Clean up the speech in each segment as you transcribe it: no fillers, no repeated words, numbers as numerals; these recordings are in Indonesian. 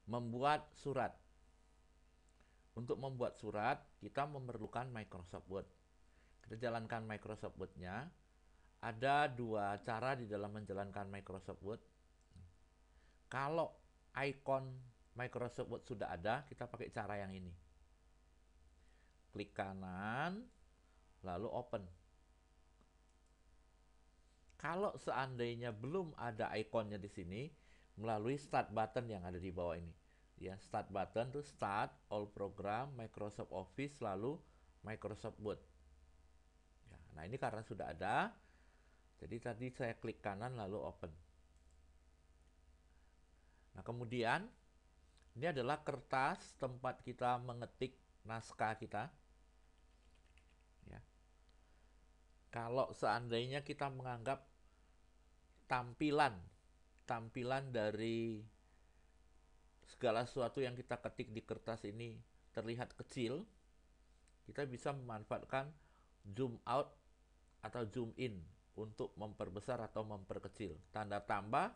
Membuat surat. Untuk membuat surat, kita memerlukan Microsoft Word. Kita jalankan Microsoft Word-nya. Ada dua cara di dalam menjalankan Microsoft Word. Kalau icon Microsoft Word sudah ada, kita pakai cara yang ini. Klik kanan, lalu open. Kalau seandainya belum ada ikonnya di sini, melalui start button yang ada di bawah ini. Ya, start button itu start, all program, Microsoft Office, lalu Microsoft Word. Ya, nah ini karena sudah ada, jadi tadi saya klik kanan lalu open. Nah kemudian ini adalah kertas tempat kita mengetik naskah kita. Ya. Kalau seandainya kita menganggap tampilan tampilan dari segala sesuatu yang kita ketik di kertas ini terlihat kecil, kita bisa memanfaatkan zoom out atau zoom in untuk memperbesar atau memperkecil. Tanda tambah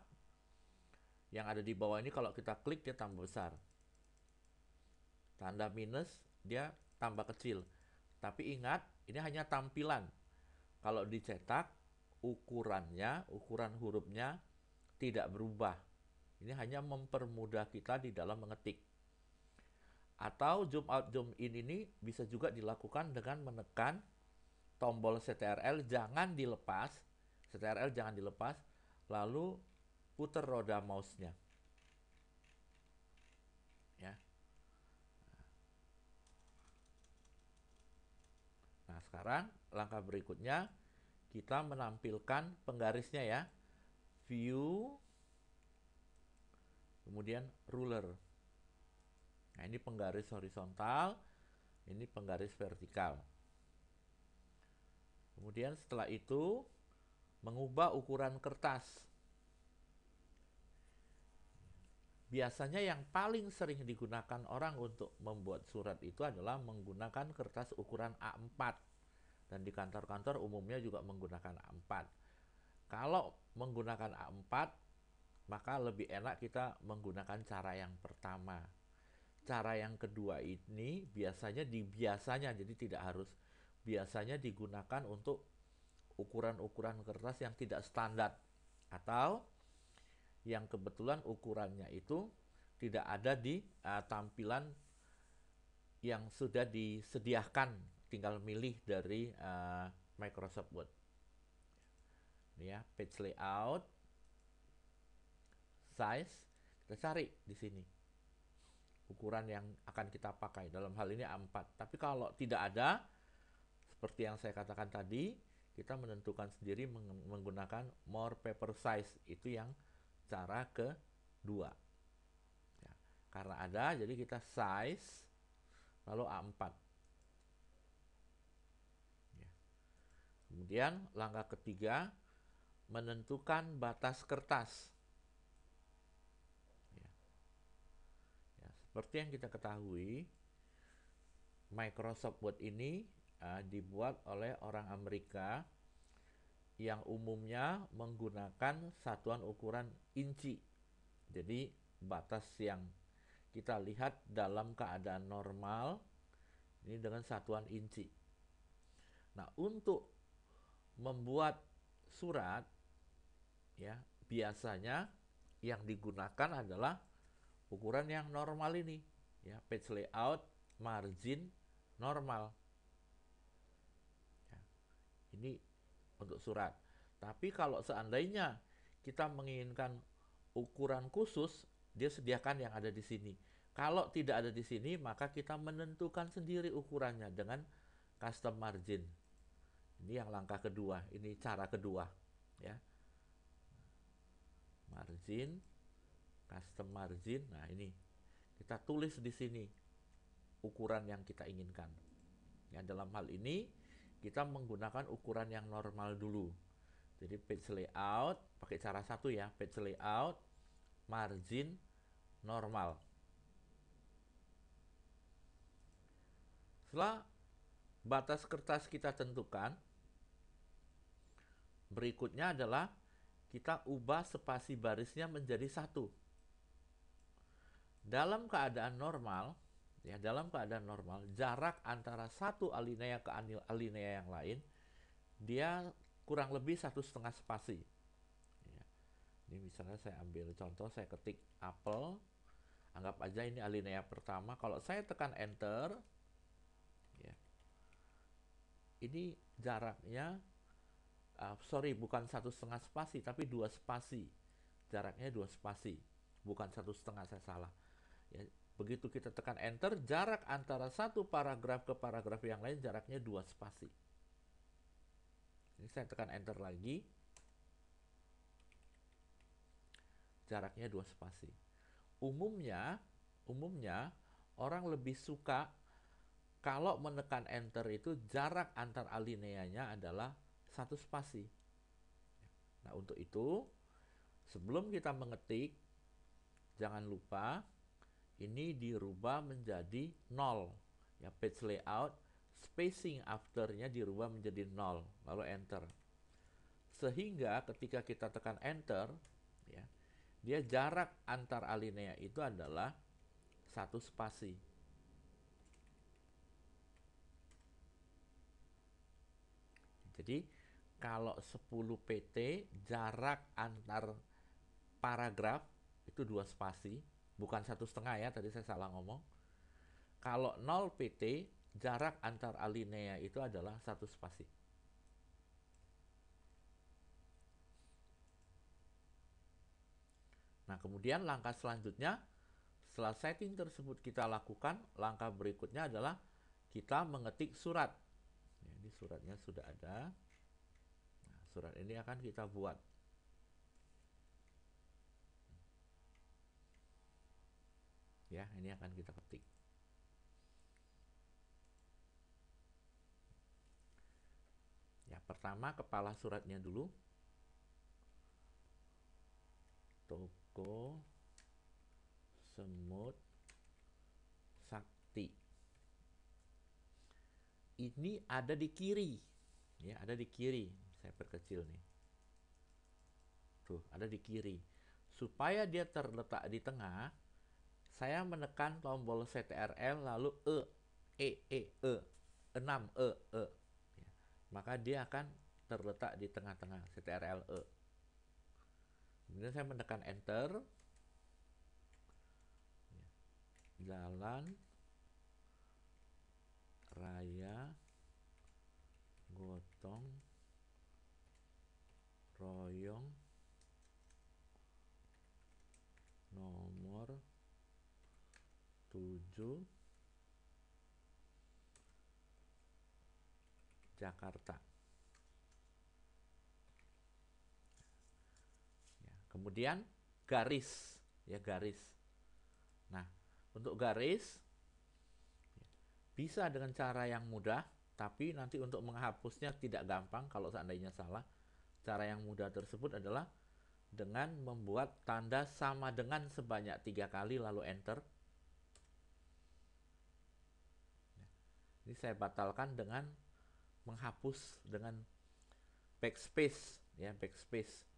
yang ada di bawah ini kalau kita klik dia tambah besar. Tanda minus dia tambah kecil. Tapi ingat, ini hanya tampilan. Kalau dicetak, ukuran hurufnya tidak berubah. Ini hanya mempermudah kita di dalam mengetik. Atau zoom out zoom in ini bisa juga dilakukan dengan menekan tombol CTRL, jangan dilepas. CTRL jangan dilepas, lalu putar roda mouse-nya. Ya. Nah, sekarang langkah berikutnya kita menampilkan penggarisnya ya. View, kemudian ruler. Nah, ini penggaris horizontal, ini penggaris vertikal. Kemudian setelah itu mengubah ukuran kertas. Biasanya yang paling sering digunakan orang untuk membuat surat itu adalah menggunakan kertas ukuran A4. Dan di kantor-kantor umumnya juga menggunakan A4. Kalau menggunakan A4, maka lebih enak kita menggunakan cara yang pertama. Cara yang kedua ini biasanya jadi tidak harus, biasanya digunakan untuk ukuran-ukuran kertas yang tidak standar atau yang kebetulan ukurannya itu tidak ada di tampilan yang sudah disediakan, tinggal milih dari Microsoft Word. Ini ya, page layout, size, kita cari di sini ukuran yang akan kita pakai. Dalam hal ini A4. Tapi kalau tidak ada, seperti yang saya katakan tadi, kita menentukan sendiri menggunakan more paper size. Itu yang cara kedua. Ya, karena ada, jadi kita size lalu A4. Ya. Kemudian langkah ketiga, menentukan batas kertas. Ya. Ya, seperti yang kita ketahui, Microsoft Word ini dibuat oleh orang Amerika yang umumnya menggunakan satuan ukuran inci. Jadi batas yang kita lihat dalam keadaan normal ini dengan satuan inci. Nah, untuk membuat surat ya, biasanya yang digunakan adalah ukuran yang normal ini, ya, page layout, margin normal. Ya, ini untuk surat. Tapi kalau seandainya kita menginginkan ukuran khusus, dia sediakan yang ada di sini. Kalau tidak ada di sini, maka kita menentukan sendiri ukurannya dengan custom margin. Ini yang langkah kedua, ini cara kedua, ya. Margin, custom margin. Nah, ini kita tulis di sini ukuran yang kita inginkan. Ya, dalam hal ini kita menggunakan ukuran yang normal dulu. Jadi page layout pakai cara satu ya, page layout, margin normal. Setelah batas kertas kita tentukan, berikutnya adalah kita ubah spasi barisnya menjadi 1. Dalam keadaan normal, ya dalam keadaan normal, jarak antara satu alinea ke alinea yang lain, dia kurang lebih 1,5 spasi. Ya. Ini misalnya saya ambil contoh, saya ketik apel, anggap aja ini alinea pertama. Kalau saya tekan enter, ya, ini jaraknya, sorry, bukan 1,5 spasi, tapi 2 spasi. Jaraknya 2 spasi, bukan 1,5, saya salah. Ya, begitu kita tekan enter, jarak antara satu paragraf ke paragraf yang lain jaraknya 2 spasi. Ini saya tekan enter lagi, jaraknya 2 spasi. Umumnya orang lebih suka kalau menekan enter itu jarak antar alineanya adalah 1 spasi. Nah, untuk itu sebelum kita mengetik, jangan lupa ini dirubah menjadi 0. Ya, page layout, spacing afternya dirubah menjadi 0, lalu enter. Sehingga ketika kita tekan enter, ya, dia jarak antar alinea itu adalah 1 spasi. Jadi kalau 10 pt jarak antar paragraf itu 2 spasi, bukan 1,5 ya, tadi saya salah ngomong. Kalau 0 pt jarak antar alinea itu adalah 1 spasi. Nah, kemudian langkah selanjutnya, setelah setting tersebut kita lakukan, langkah berikutnya adalah kita mengetik surat. Ini suratnya sudah ada. Nah, surat ini akan kita buat. Ya, ini akan kita ketik. Ya, pertama kepala suratnya dulu. Toko Semut Sakti. Ini ada di kiri. Ya, ada di kiri. Saya perkecil nih. Tuh, ada di kiri. Supaya dia terletak di tengah, saya menekan tombol CTRL lalu E 6 E. Ya, maka dia akan terletak di tengah-tengah, CTRL E. Kemudian saya menekan enter. Jalan Raya Gotong Royong nomor 7 Jakarta. Ya, kemudian garis, ya garis. Nah, untuk garis bisa dengan cara yang mudah, tapi nanti untuk menghapusnya tidak gampang kalau seandainya salah. Cara yang mudah tersebut adalah dengan membuat tanda sama dengan sebanyak 3 kali lalu enter. Ini saya batalkan dengan menghapus dengan backspace, ya backspace.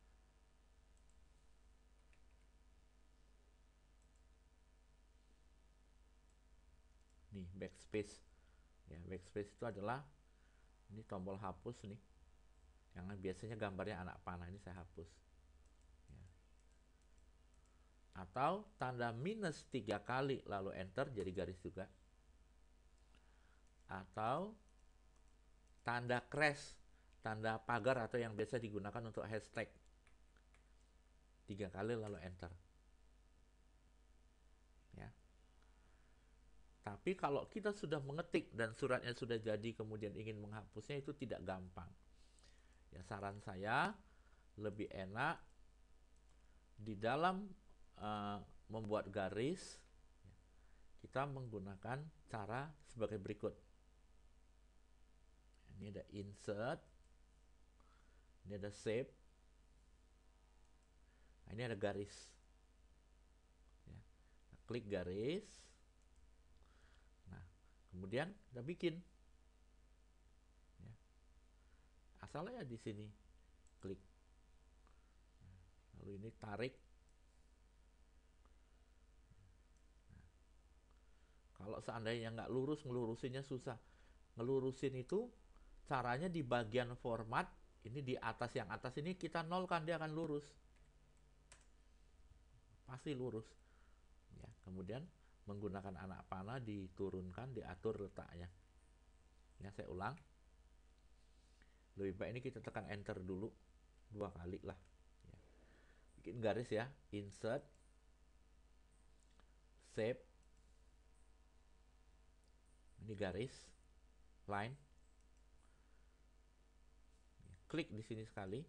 Nih backspace, ya backspace itu adalah ini tombol hapus nih, yang biasanya gambarnya anak panah, ini saya hapus. Ya. Atau tanda minus 3 kali lalu enter jadi garis juga. Atau tanda crash, tanda pagar atau yang biasa digunakan untuk hashtag, 3 kali lalu enter. Ya. Tapi kalau kita sudah mengetik dan suratnya sudah jadi kemudian ingin menghapusnya itu tidak gampang. Ya, saran saya lebih enak di dalam membuat garis kita menggunakan cara sebagai berikut. Ini ada insert, ini ada shape, nah, ini ada garis. Ya. Nah, klik garis. Nah, kemudian kita bikin. Ya. Asalnya di sini klik. Lalu ini tarik. Kalau seandainya nggak lurus, ngelurusinnya susah. Ngelurusin itu caranya di bagian format, ini di atas, yang atas ini kita nolkan, dia akan lurus. Pasti lurus. Ya, kemudian menggunakan anak panah diturunkan, diatur letaknya. Ya, saya ulang. Lebih baik ini kita tekan enter dulu 2 kali lah. Ya. Bikin garis ya, insert, shape, ini garis, line, klik di sini sekali,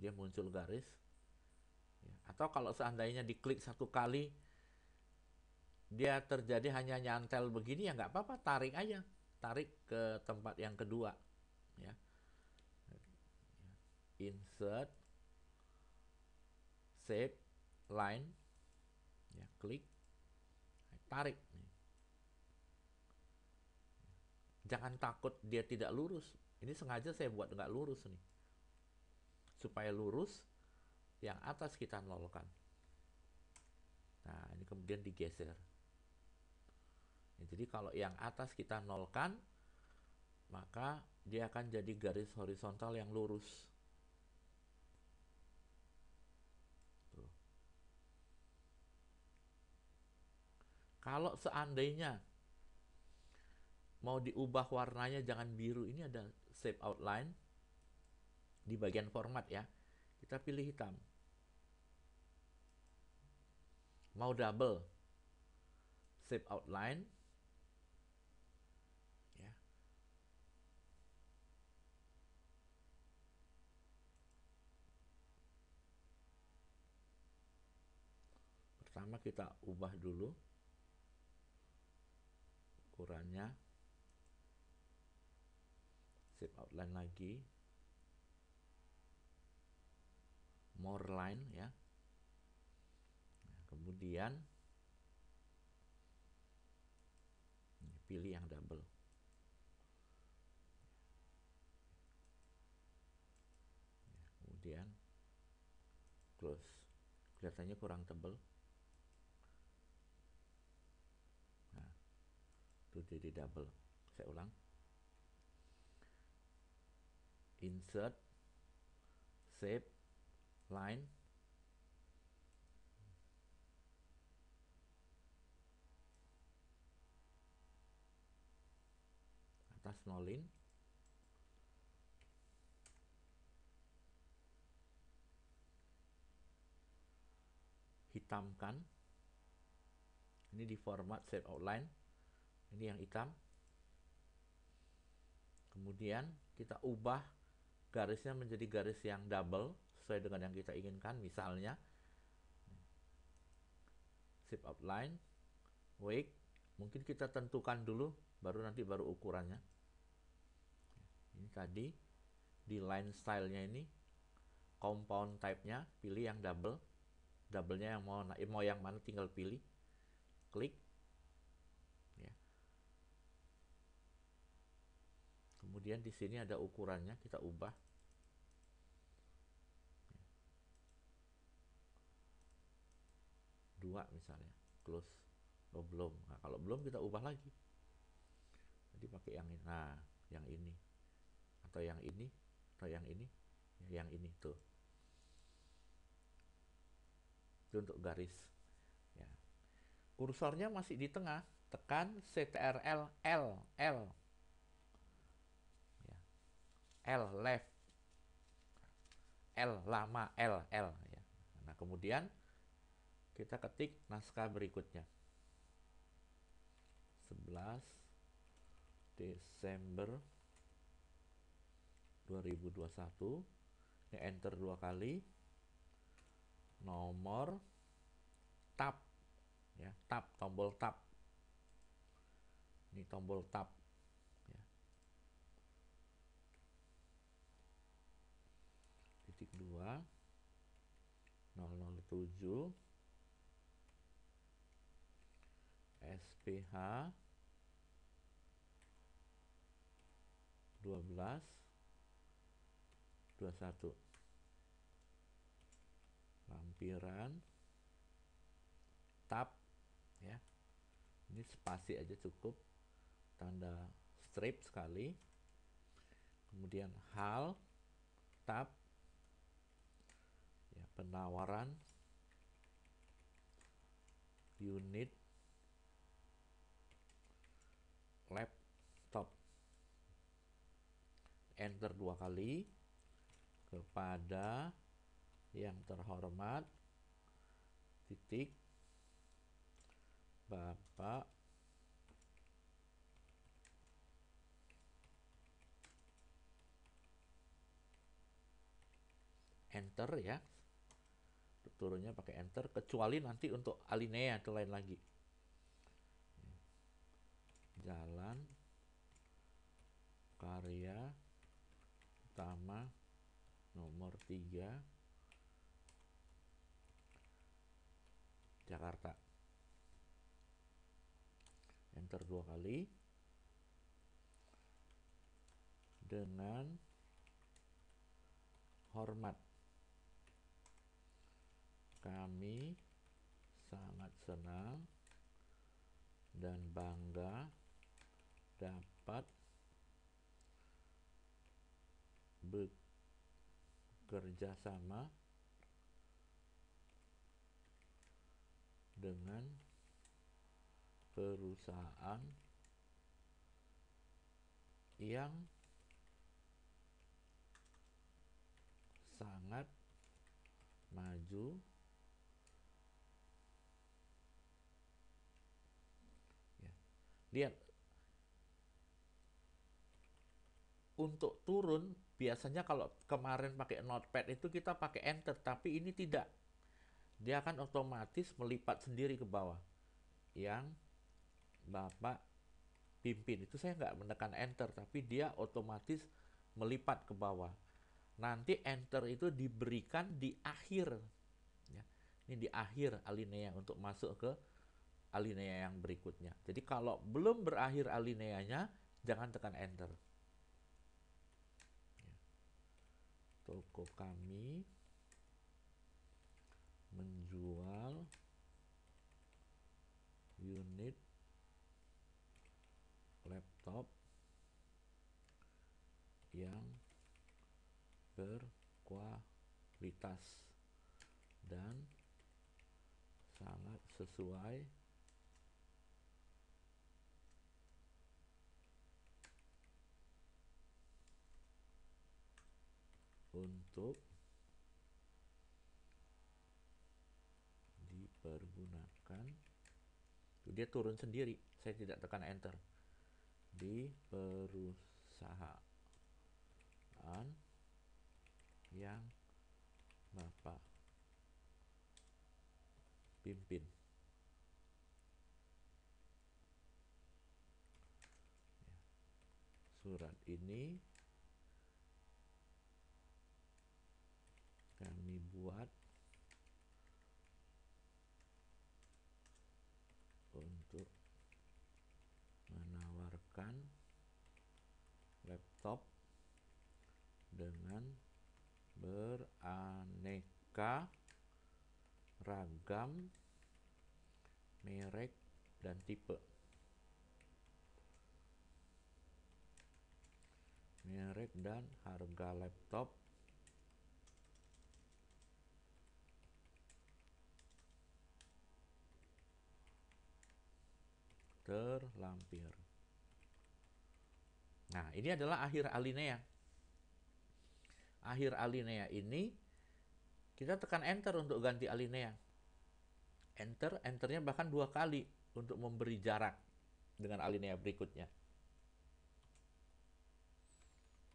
dia muncul garis. Ya. Atau kalau seandainya diklik 1 kali, dia terjadi hanya nyantel begini, ya nggak apa-apa, tarik aja, tarik ke tempat yang kedua. Ya. Insert, shape, line, ya, klik, tarik. Jangan takut dia tidak lurus. Ini sengaja saya buat nggak lurus nih, supaya lurus, yang atas kita nolkan. Nah, ini kemudian digeser. Ya, jadi kalau yang atas kita nolkan, maka dia akan jadi garis horizontal yang lurus. Tuh. Kalau seandainya mau diubah warnanya jangan biru, ini ada shape outline di bagian format ya. Kita pilih hitam. Mau double shape outline ya. Pertama kita ubah dulu ukurannya, shape outline lagi, more line ya. Nah, kemudian pilih yang double. Kemudian close. Kelihatannya kurang tebal. Nah, itu jadi double. Saya ulang. Insert, shape, line, atas nolin, hitamkan. Ini di format shape outline. Ini yang hitam. Kemudian kita ubah garisnya menjadi garis yang double sesuai dengan yang kita inginkan. Misalnya shape outline, weight, mungkin kita tentukan dulu, baru nanti baru ukurannya. Ini tadi di line stylenya ini, compound type-nya pilih yang double. Double-nya yang mau yang mana tinggal pilih, klik ya. Kemudian di sini ada ukurannya, kita ubah. Dua misalnya, close. Oh, belum. Nah, kalau belum kita ubah lagi. Jadi pakai yang ini. Nah, yang ini. Atau yang ini, atau yang ini. Yang ini tuh. Itu untuk garis. Ya. Kursornya masih di tengah. Tekan CTRL L, L. Ya. L left. L lama, L, L ya. Nah, kemudian kita ketik naskah berikutnya. 11 Desember 2021. Ini enter 2 kali. Nomor tab ya, tab, tombol tab. Ini tombol tab ya. Titik 2 007 SPH 12 21 lampiran tab ya. Ini spasi aja cukup, tanda strip sekali. Kemudian hal, tab, ya, penawaran, unit, laptop. Enter 2 kali. Kepada yang terhormat, titik, Bapak enter ya, turunnya pakai enter, kecuali nanti untuk alinea itu lain lagi. Jalan Karya Utama nomor 3 Jakarta. Enter 2 kali. Dengan hormat, kami sangat senang dan bangga dapat bekerja sama dengan perusahaan yang sangat maju ya. Lihat, untuk turun biasanya kalau kemarin pakai notepad itu kita pakai enter, tapi ini tidak. Dia akan otomatis melipat sendiri ke bawah. Yang Bapak pimpin itu saya nggak menekan enter, tapi dia otomatis melipat ke bawah. Nanti enter itu diberikan di akhir ya. Ini di akhir alinea untuk masuk ke alinea yang berikutnya. Jadi kalau belum berakhir alineanya, jangan tekan enter ya. Toko kami menjual unit laptop yang berkualitas dan sangat sesuai untuk dipergunakan. Dia turun sendiri, saya tidak tekan enter. Di perusahaan yang Bapak pimpin. Surat ini kami buat untuk menawarkan laptop dengan beraneka ragam merek dan tipe. Merek dan harga laptop terlampir. Nah, ini adalah akhir alinea. Akhir alinea ini kita tekan enter untuk ganti alinea. Enternya bahkan 2 kali untuk memberi jarak dengan alinea berikutnya.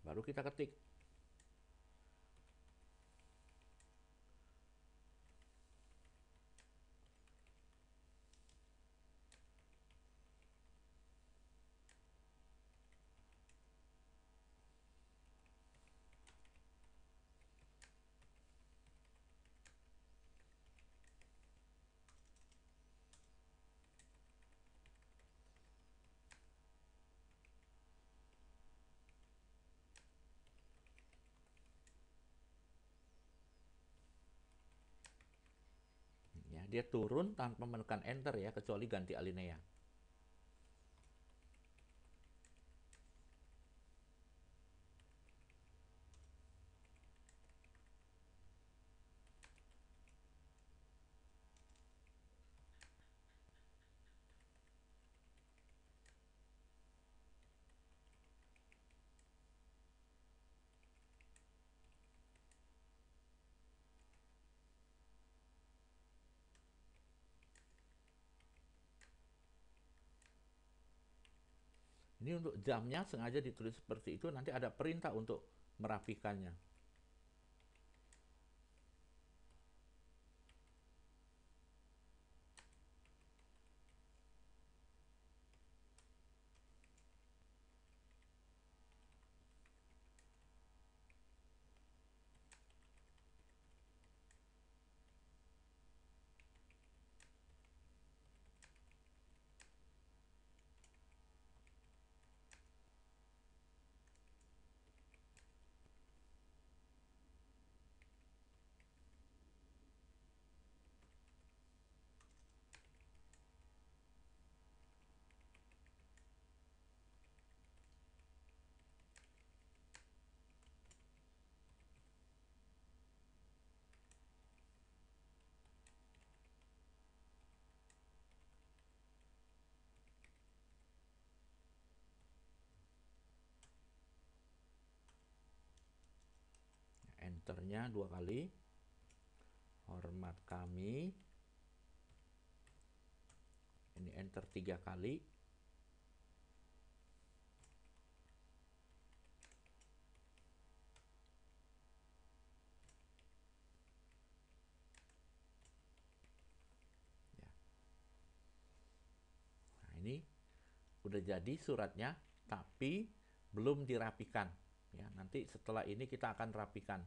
Baru kita ketik. Ya, dia turun tanpa menekan enter ya, kecuali ganti alinea. Ini untuk jamnya sengaja ditulis seperti itu, nanti ada perintah untuk merapikannya. Enternya 2 kali. Hormat kami. Ini enter 3 kali. Ya. Nah, ini udah jadi suratnya, tapi belum dirapikan. Ya, nanti setelah ini kita akan rapikan.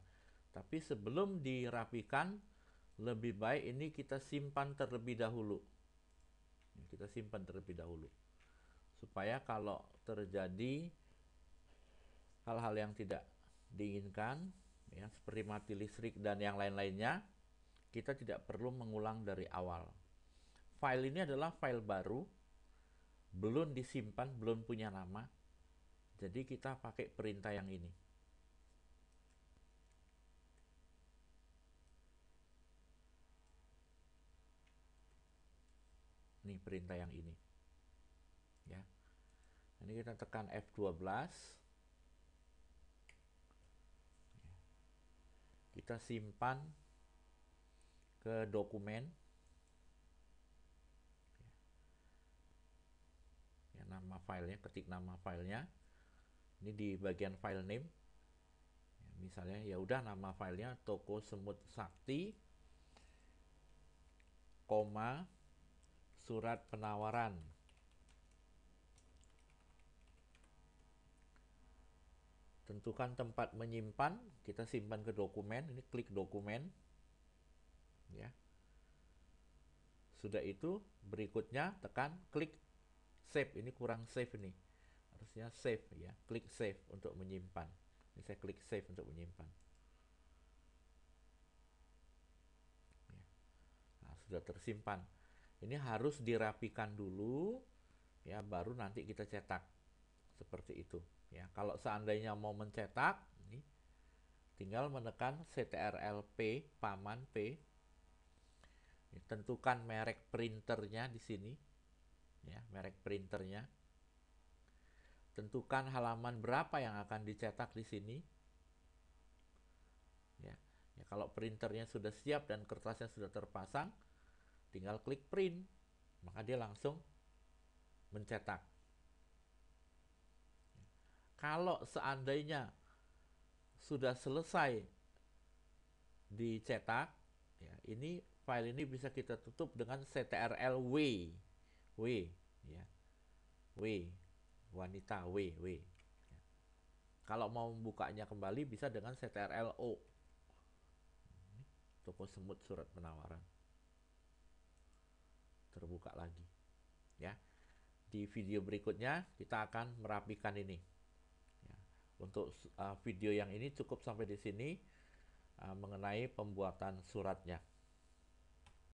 Tapi sebelum dirapikan, lebih baik ini kita simpan terlebih dahulu. Kita simpan terlebih dahulu. Supaya kalau terjadi hal-hal yang tidak diinginkan, ya, seperti mati listrik dan yang lain-lainnya, kita tidak perlu mengulang dari awal. File ini adalah file baru, belum disimpan, belum punya nama. Jadi kita pakai perintah yang ini. Ini perintah yang ini. Ya. Ini kita tekan F12. Kita simpan ke dokumen. Ya, nama filenya, ketik nama filenya. Ini di bagian file name. Ya, misalnya ya udah nama filenya Toko Semut Sakti, koma surat penawaran. Tentukan tempat menyimpan, kita simpan ke dokumen, ini klik dokumen. Ya. Sudah itu, berikutnya tekan klik save. Ini kurang save nih. Harusnya save ya, klik save untuk menyimpan. Ini saya klik save untuk menyimpan. Ya. Nah, sudah tersimpan. Ini harus dirapikan dulu, ya, baru nanti kita cetak. Seperti itu. Ya, kalau seandainya mau mencetak, ini tinggal menekan CTRL-P, paman P. Ini, tentukan merek printernya di sini, ya, merek printernya. Tentukan halaman berapa yang akan dicetak di sini. Ya, ya, kalau printernya sudah siap dan kertasnya sudah terpasang, tinggal klik print, maka dia langsung mencetak. Kalau seandainya sudah selesai dicetak, ya, ini file ini bisa kita tutup dengan CTRL W, ya, W, wanita W. Ya. Kalau mau membukanya kembali bisa dengan CTRL O. Toko Semut Surat Penawaran. Terbuka lagi. Ya. Di video berikutnya kita akan merapikan ini. Ya. Untuk video yang ini cukup sampai di sini mengenai pembuatan suratnya.